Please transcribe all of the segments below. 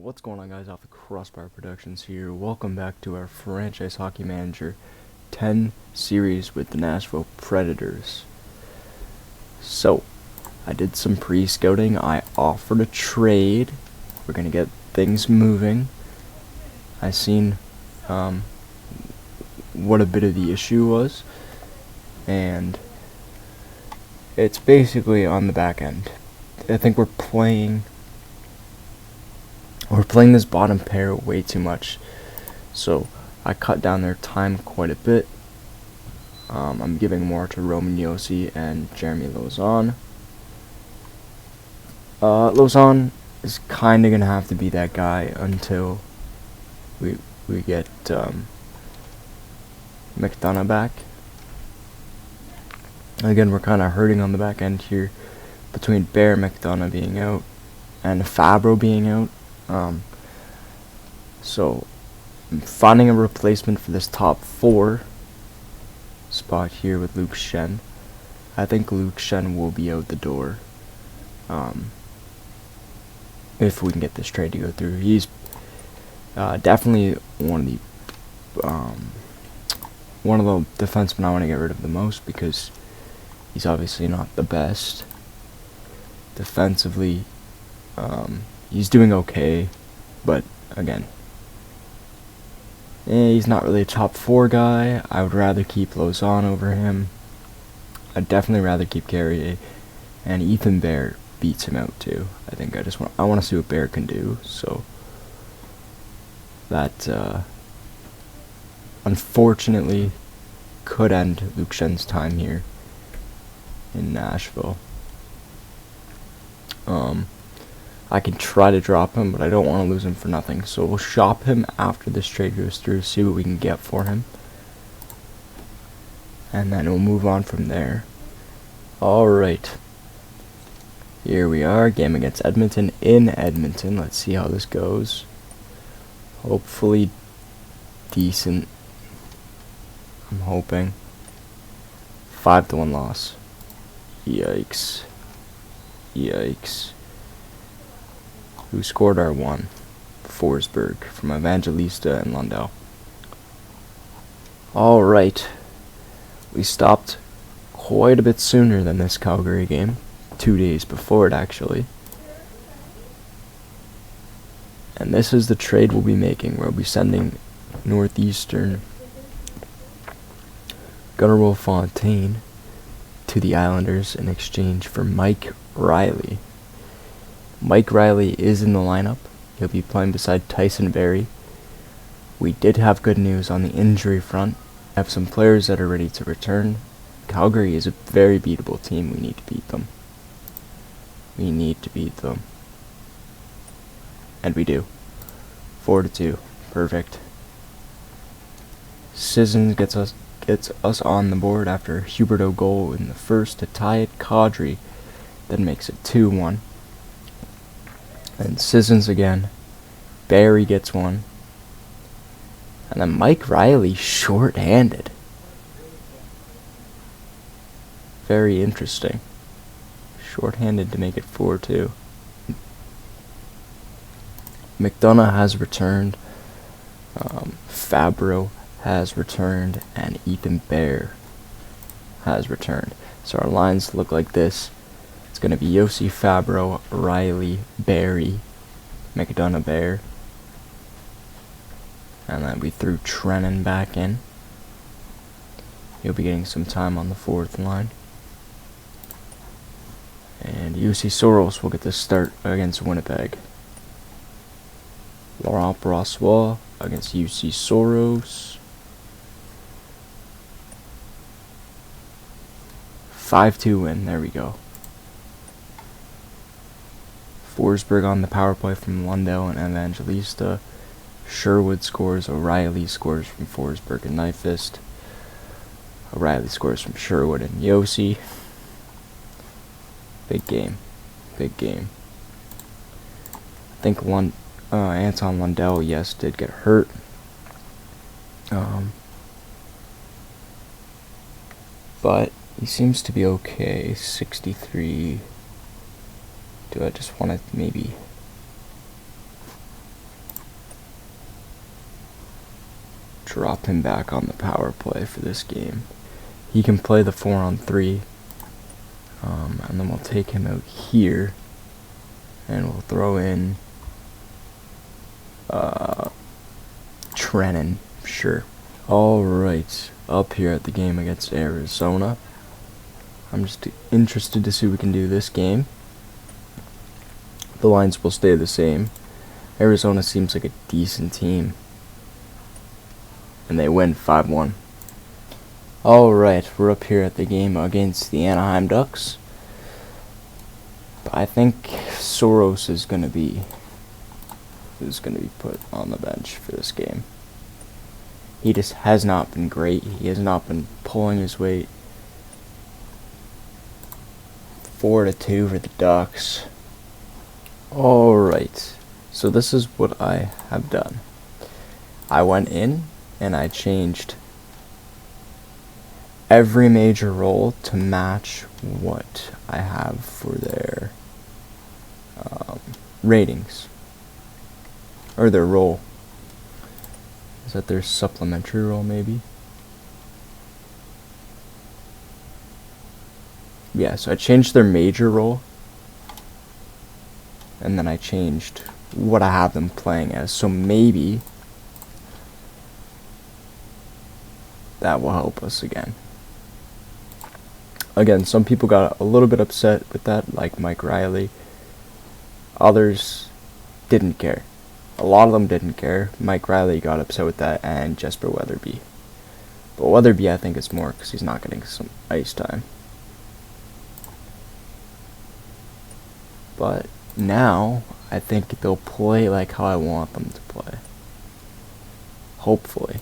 What's going on, guys? Off the Crossbar Productions here. Welcome back to our Franchise Hockey Manager 10 series with the Nashville Predators. So, I did some pre-scouting. I offered a trade. We're gonna get things moving. I seen what a bit of the issue was, and it's basically on the back end. I think we're playing this bottom pair way too much, so I cut down their time quite a bit. I'm giving more to Roman Josi and Jeremy Lauzon. Lauzon is kind of gonna have to be that guy until we get McDonough back. Again, we're kind of hurting on the back end here between Bear, McDonough being out and Fabro being out. So I'm finding a replacement for this top 4 spot here with Luke Shen. I think Luke Shen will be out the door if we can get this trade to go through. He's definitely one of the defensemen I want to get rid of the most, because he's obviously not the best defensively. He's doing okay, but again, he's not really a top 4 guy. I would rather keep Lauzon over him. I'd definitely rather keep Carrier, and Ethan Bear beats him out too. I think I want to see what Bear can do. So that unfortunately could end Luke Shen's time here in Nashville. I can try to drop him, but I don't want to lose him for nothing. So we'll shop him after this trade goes through, see what we can get for him, and then we'll move on from there. Alright. Here we are, game against Edmonton in Edmonton. Let's see how this goes. Hopefully decent. I'm hoping. 5-1 loss. Yikes. Yikes. Who scored our one? Forsberg from Evangelista and Lundell. Alright. We stopped quite a bit sooner than this Calgary game. 2 days before it, actually. And this is the trade we'll be making. We'll be sending Northeastern Gunnar Fontaine to the Islanders in exchange for Mike Riley. Mike Riley is in the lineup. He'll be playing beside Tyson Barrie. We did have good news on the injury front. We have some players that are ready to return. Calgary is a very beatable team. We need to beat them. We need to beat them. And we do. 4-2. Perfect. Sissons gets us on the board after a Huberdeau goal in the first to tie it. Kadri then makes it 2-1. And Sissons again. Barry gets one. And then Mike Riley short-handed. Very interesting. Short-handed to make it 4-2. McDonough has returned. Fabro has returned. And Ethan Bear has returned. So our lines look like this. It's going to be Josi, Fabro, Riley, Barry, McDonough, Bear. And then we threw Trennan back in. He'll be getting some time on the 4th line. And UC Soros will get the start against Winnipeg. Laurent Brossois against UC Soros. 5-2 win. There we go. Forsberg on the power play from Lundell and Evangelista. Sherwood scores. O'Reilly scores from Forsberg and Nyfist. O'Reilly scores from Sherwood and Josi. Big game. Big game. I think Anton Lundell, yes, did get hurt. But he seems to be okay. 63. Do I just want to maybe drop him back on the power play for this game. He can play the 4-on-3, and then we'll take him out here, and we'll throw in Trennan, sure. Alright, up here at the game against Arizona. I'm just interested to see what we can do this game. The lines will stay the same. Arizona seems like a decent team. And they win 5-1. Alright, we're up here at the game against the Anaheim Ducks. But I think Soros is gonna be put on the bench for this game. He just has not been great. He has not been pulling his weight. 4-2 for the Ducks. Alright, so this is what I have done. I went in and I changed every major role to match what I have for their ratings. Or their role. Is that their supplementary role, maybe? Yeah, so I changed their major role. And then I changed what I have them playing as. So maybe that will help us again. Again, some people got a little bit upset with that, like Mike Riley. Others didn't care. A lot of them didn't care. Mike Riley got upset with that, and Jesper Weatherby. But Weatherby, I think, is more because he's not getting some ice time. But now, I think they'll play like how I want them to play. Hopefully.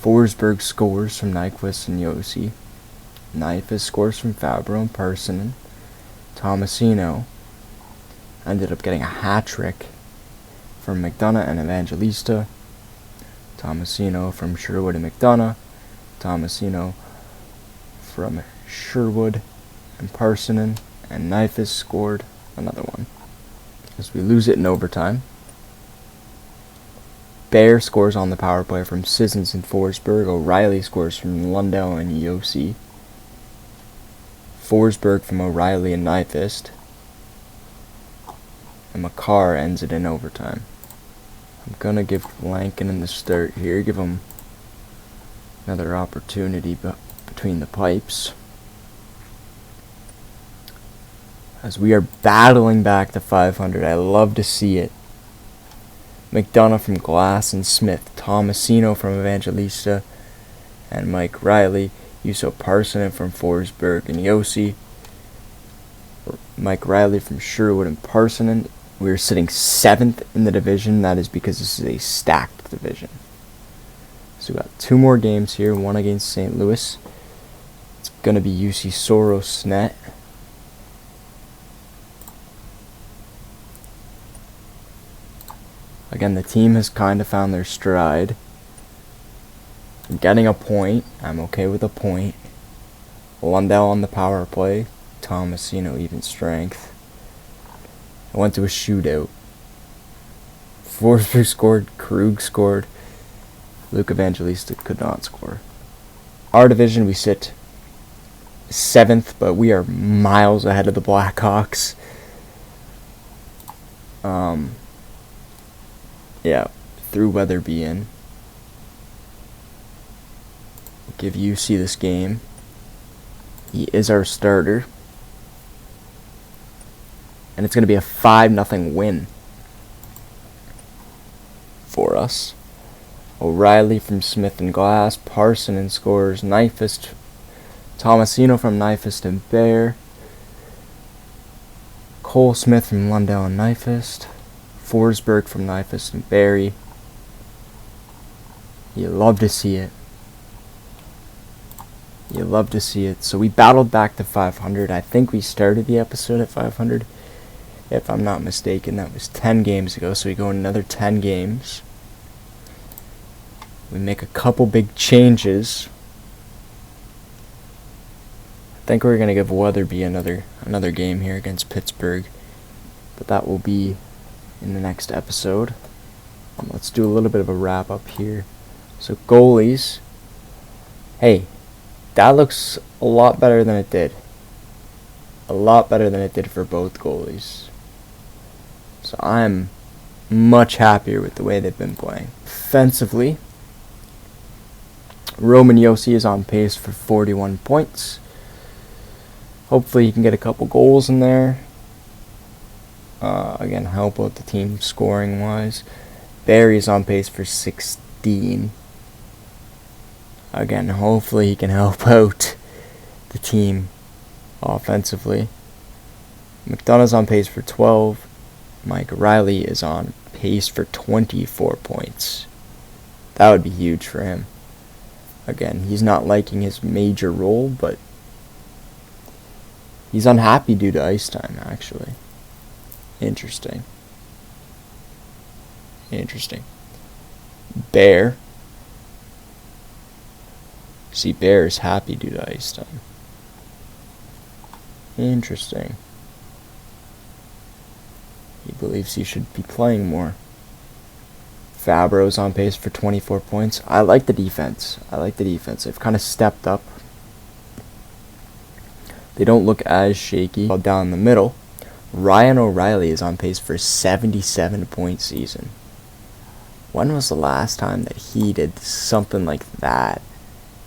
Forsberg scores from Nyquist and Josi. Nyquist scores from Fabro and Persson. Tomasino ended up getting a hat-trick from McDonough and Evangelista. Tomasino from Sherwood and McDonough. Tomasino from Sherwood and Parsonen. And Nyquist scored another one. As we lose it in overtime. Bear scores on the power play from Sissons and Forsberg. O'Reilly scores from Lundell and Josi. Forsberg from O'Reilly and Nyquist. And Makar ends it in overtime. I'm gonna give Lankin the start here. Give him another opportunity between the pipes. As we are battling back to 500. I love to see it. McDonough from Glass and Smith. Tomasino from Evangelista. And Mike Riley. Juuso Parsonen from Forsberg and Josi. Mike Riley from Sherwood and Parsonen. We're sitting 7th in the division. That is because this is a stacked division. So we got 2 more games here. One against St. Louis. It's going to be UC Soros net. Again, the team has kind of found their stride. I'm getting a point. I'm okay with a point. Lundell on the power play. Tomasino even strength. I went to a shootout. Forsberg scored. Krug scored. Luke Evangelista could not score. Our division, we sit 7th, but we are miles ahead of the Blackhawks. Yeah, threw Weatherby in. Give UC this game. He is our starter. And it's going to be a 5-0 win for us. O'Reilly from Smith and Glass. Parsonen scores. Nyquist. Tomasino from Nyquist and Bear. Cole Smith from Lundell and Nyquist. Forsberg from Nyquist and Barry. You love to see it. You love to see it. So we battled back to 500. I think we started the episode at 500. If I'm not mistaken, that was 10 games ago. So we go another 10 games. We make a couple big changes. I think we're going to give Weatherby another game here against Pittsburgh. But that will be in the next episode. Let's do a little bit of a wrap up here. So goalies. Hey, that looks a lot better than it did. A lot better than it did for both goalies. So I'm much happier with the way they've been playing. Offensively, Roman Josi is on pace for 41 points. Hopefully he can get a couple goals in there. Again, help out the team scoring wise. Barry's on pace for 16. Again, hopefully he can help out the team offensively. McDonough's on pace for 12. Mike Riley is on pace for 24 points. That would be huge for him. Again, he's not liking his major role, but he's unhappy due to ice time, actually. Interesting. Bear. See, Bear is happy due to ice time. Interesting. He believes he should be playing more. Fabro's on pace for 24 points. I like the defense. They've kind of stepped up. They don't look as shaky. Down the middle, Ryan O'Reilly is on pace for a 77-point season. When was the last time that he did something like that?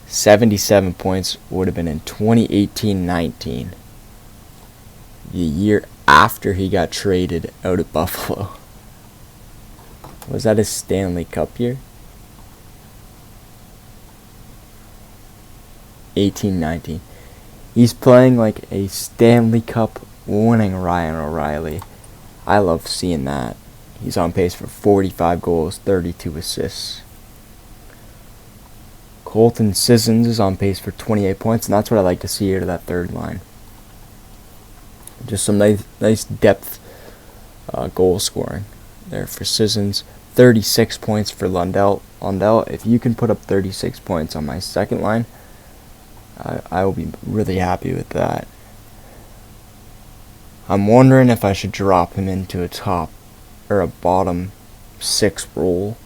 77 points would have been in 2018-19. The year after he got traded out of Buffalo. Was that his Stanley Cup year? 18-19. He's playing like a Stanley Cup winning Ryan O'Reilly. I love seeing that. He's on pace for 45 goals, 32 assists. Colton Sissons is on pace for 28 points, and that's what I like to see out of that third line. Just some nice depth goal scoring there for Sissons. 36 points for Lundell. If you can put up 36 points on my second line, I will be really happy with that. I'm wondering if I should drop him into a top or a bottom 6 role.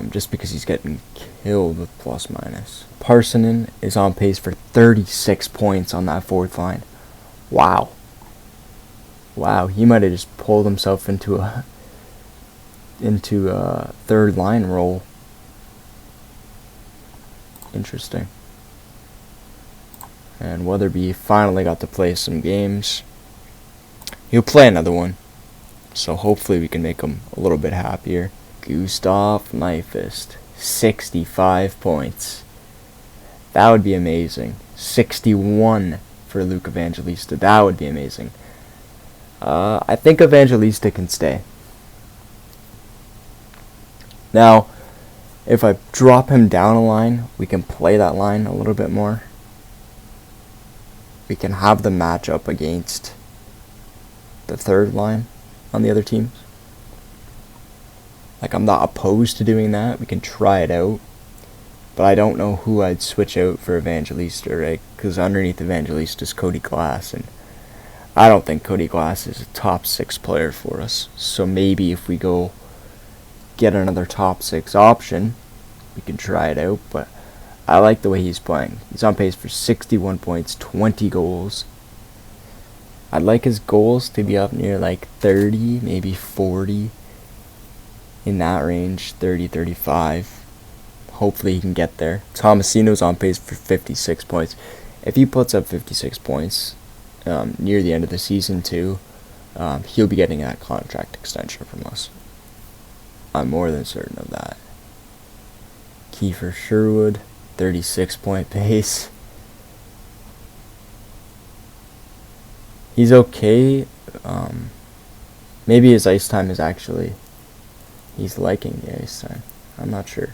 Just because he's getting killed with plus minus. Parsonen is on pace for 36 points on that fourth line. Wow, he might have just pulled himself into a third line role. Interesting. And Weatherby finally got to play some games. He'll play another one, so hopefully we can make him a little bit happier. Gustav Nyquist, 65 points. That would be amazing. 61 for Luke Evangelista. That would be amazing. I think Evangelista can stay. Now, if I drop him down a line, we can play that line a little bit more. We can have the matchup against the third line on the other teams. Like, I'm not opposed to doing that. We can try it out. But I don't know who I'd switch out for Evangelista, right? Because underneath Evangelista is Cody Glass, and I don't think Cody Glass is a top 6 player for us. So maybe if we go get another top 6 option, we can try it out. But I like the way he's playing. He's on pace for 61 points, 20 goals. I'd like his goals to be up near like 30, maybe 40. In that range, 30, 35. Hopefully he can get there. Tomasino's on pace for 56 points. If he puts up 56 points near the end of the season too, he'll be getting that contract extension from us. I'm more than certain of that. Kiefer Sherwood, 36-point pace. He's okay. Maybe his ice time is actually... He's liking the ice time. I'm not sure.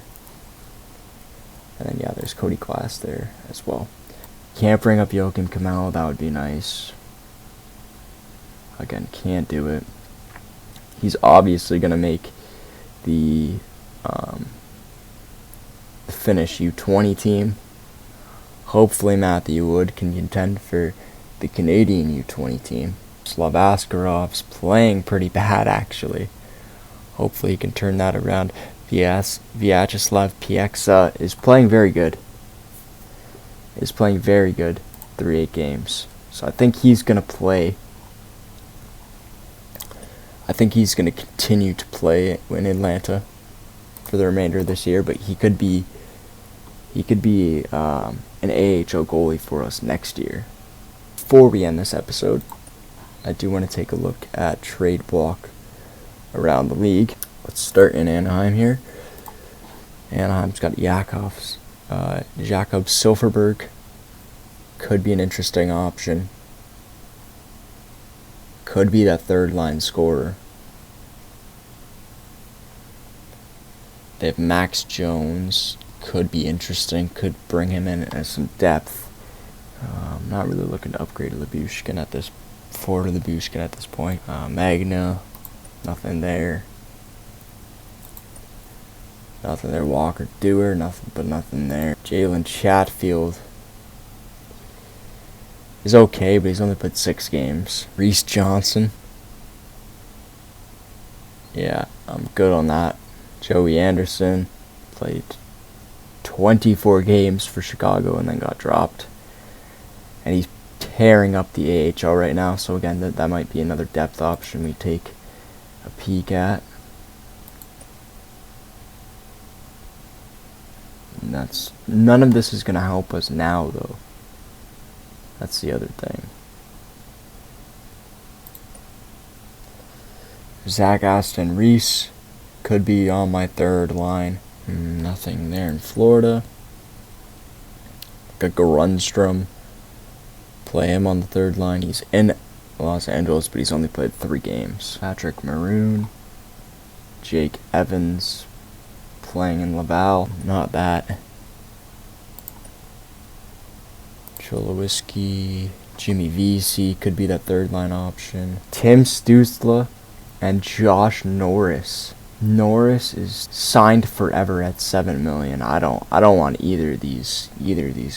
And then, yeah, there's Cody Glass there as well. Can't bring up Joakim Kamel. That would be nice. Again, can't do it. He's obviously going to make the Finnish U20 team. Hopefully Matthew Wood can contend for the Canadian U20 team. Slav Askarov's playing pretty bad, actually. Hopefully he can turn that around. Vyacheslav Pieksa is playing very good. Is playing very good. 3-8 games. So I think he's going to play. I think he's going to continue to play in Atlanta for the remainder of this year, but he could be an AHL goalie for us next year. Before we end this episode, I do want to take a look at trade block around the league. Let's start in Anaheim here. Anaheim's got Jakob Silfverberg. Could be an interesting option. Could be that third line scorer. They have Max Jones. Could be interesting. Could bring him in as some depth. I'm not really looking to upgrade Lyubushkin at this point. Magna, nothing there. Nothing there. Walker Dewar, nothing there. Jalen Chatfield is okay, but he's only played 6 games. Reese Johnson. Yeah, I'm good on that. Joey Anderson played 24 games for Chicago and then got dropped. And he's tearing up the AHL right now, so again, that might be another depth option we take a peek at. And none of this is going to help us now, though. That's the other thing. Zach Aston Reese could be on my third line. Nothing there in Florida. Got Grunstrom. Play him on the third line. He's in Los Angeles, but he's only played 3 games. Patrick Maroon. Jake Evans. Playing in Laval. Not that. Cholowiski. Jimmy Vesey could be that third line option. Tim Stützle and Josh Norris. Norris is signed forever at $7 million. I don't want either of these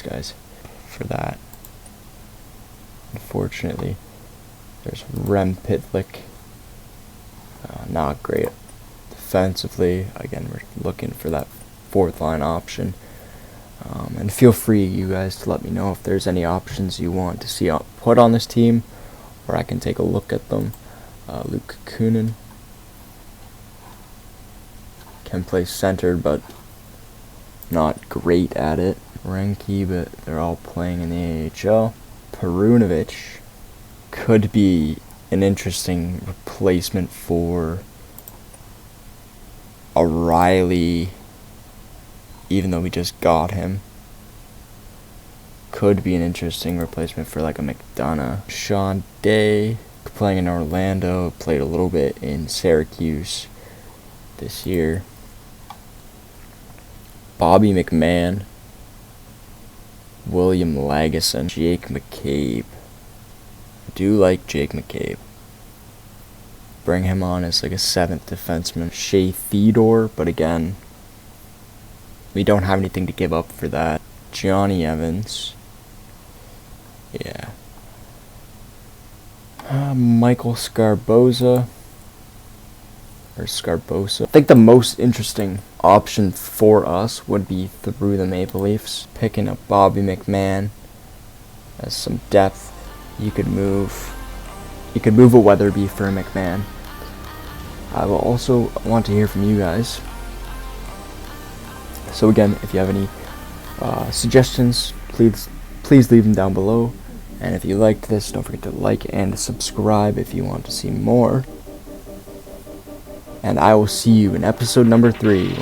guys for that. Unfortunately, there's Rem Pitlick. Not great defensively. Again, we're looking for that fourth line option. And feel free, you guys, to let me know if there's any options you want to see put on this team, or I can take a look at them. Luke Kunin can play center, but not great at it. Renke, but they're all playing in the AHL. Perunovic could be an interesting replacement for O'Reilly, even though we just got him. Could be an interesting replacement for like a McDonough. Sean Day, playing in Orlando, played a little bit in Syracuse this year. Bobby McMahon, William Lagesson, Jake McCabe. I do like Jake McCabe. Bring him on as like a 7th defenseman. Shea Theodore, but again, we don't have anything to give up for that. Johnny Evans. Yeah. Michael Scarboza. Or Scarbosa. I think the most interesting option for us would be through the Maple Leafs. Picking up Bobby McMahon as some depth. You could move a Weatherby for a McMahon. I will also want to hear from you guys. So again, if you have any suggestions, please leave them down below. And if you liked this, don't forget to like and subscribe if you want to see more. And I will see you in episode number 3.